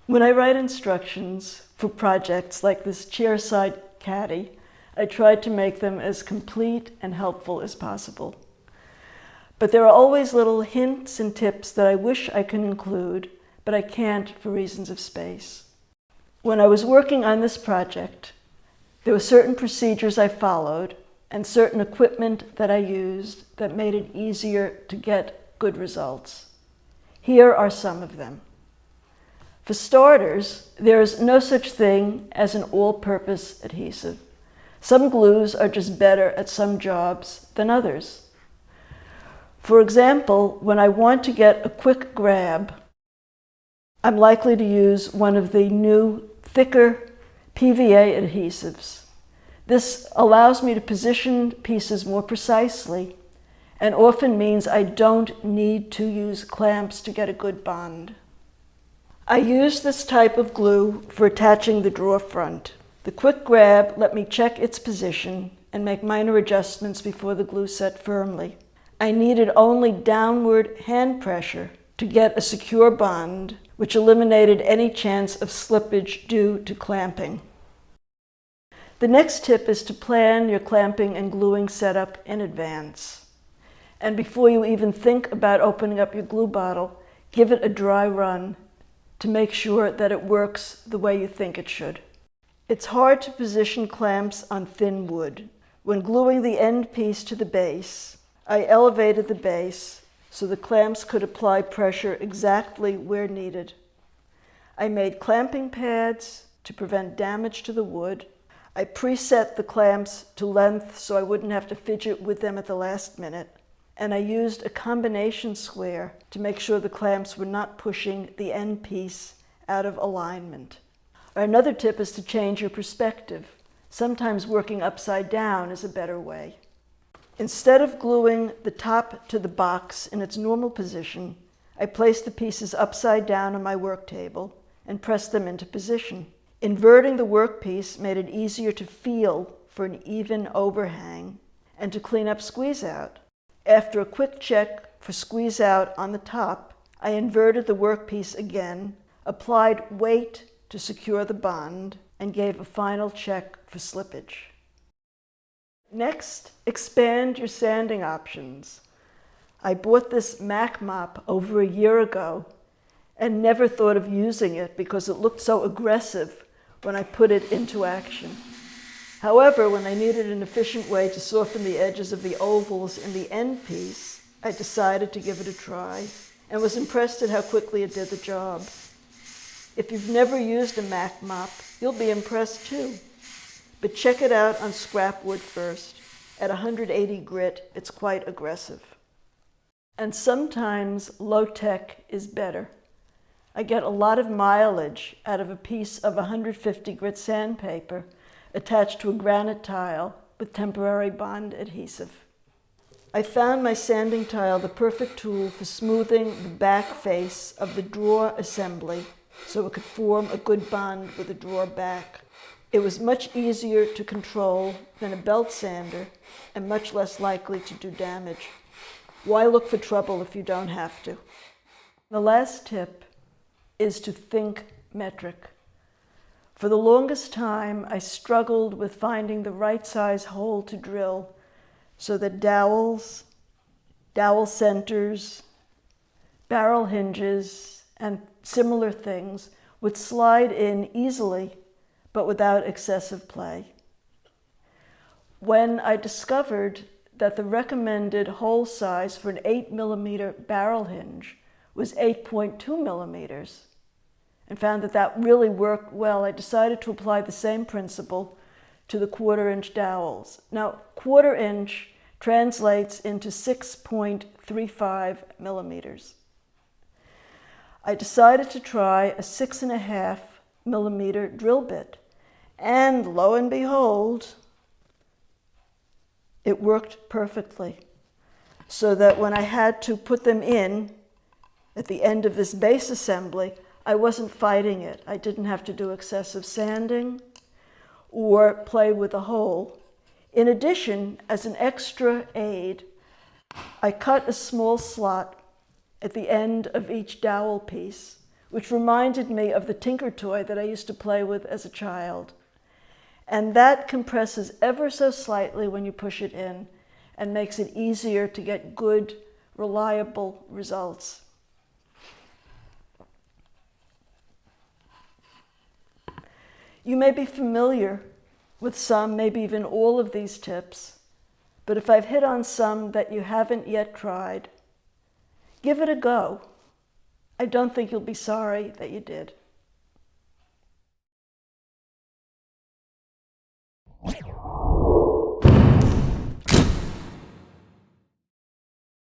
When I write instructions for projects like this chairside caddy, I try to make them as complete and helpful as possible. But there are always little hints and tips that I wish I could include, but I can't for reasons of space. When I was working on this project, there were certain procedures I followed and certain equipment that I used that made it easier to get good results. Here are some of them. For starters, there is no such thing as an all-purpose adhesive. Some glues are just better at some jobs than others. For example, when I want to get a quick grab, I'm likely to use one of the new, thicker PVA adhesives. This allows me to position pieces more precisely and often means I don't need to use clamps to get a good bond. I use this type of glue for attaching the drawer front. The quick grab let me check its position and make minor adjustments before the glue set firmly. I needed only downward hand pressure to get a secure bond, which eliminated any chance of slippage due to clamping. The next tip is to plan your clamping and gluing setup in advance. And before you even think about opening up your glue bottle, give it a dry run to make sure that it works the way you think it should. It's hard to position clamps on thin wood. When gluing the end piece to the base, I elevated the base so the clamps could apply pressure exactly where needed. I made clamping pads to prevent damage to the wood. I preset the clamps to length so I wouldn't have to fidget with them at the last minute. And I used a combination square to make sure the clamps were not pushing the end piece out of alignment. Another tip is to change your perspective. Sometimes working upside down is a better way. Instead of gluing the top to the box in its normal position, I placed the pieces upside down on my work table and pressed them into position. Inverting the workpiece made it easier to feel for an even overhang and to clean up squeeze out. After a quick check for squeeze out on the top, I inverted the workpiece again, applied weight to secure the bond, and gave a final check for slippage. Next, expand your sanding options. I bought this Mac Mop over a year ago and never thought of using it because it looked so aggressive when I put it into action. However, when I needed an efficient way to soften the edges of the ovals in the end piece, I decided to give it a try and was impressed at how quickly it did the job. If you've never used a Mac Mop, you'll be impressed too. But check it out on scrap wood first. At 180 grit, it's quite aggressive. And sometimes low-tech is better. I get a lot of mileage out of a piece of 150 grit sandpaper attached to a granite tile with temporary bond adhesive. I found my sanding tile the perfect tool for smoothing the back face of the drawer assembly so it could form a good bond with the drawer back. It was much easier to control than a belt sander and much less likely to do damage. Why look for trouble if you don't have to? The last tip is to think metric. For the longest time, I struggled with finding the right size hole to drill so that dowels, dowel centers, barrel hinges, and similar things would slide in easily, but without excessive play. When I discovered that the recommended hole size for an 8mm barrel hinge was 8.2 millimeters, and found that that really worked well, I decided to apply the same principle to the 1/4-inch dowels. Now, 1/4-inch translates into 6.35 millimeters. I decided to try a 6.5mm drill bit, and lo and behold, it worked perfectly. So that when I had to put them in at the end of this base assembly, I wasn't fighting it. I didn't have to do excessive sanding or play with the hole. In addition, as an extra aid, I cut a small slot at the end of each dowel piece, which reminded me of the Tinker toy that I used to play with as a child. And that compresses ever so slightly when you push it in and makes it easier to get good, reliable results. You may be familiar with some, maybe even all of these tips, but if I've hit on some that you haven't yet tried, give it a go. I don't think you'll be sorry that you did.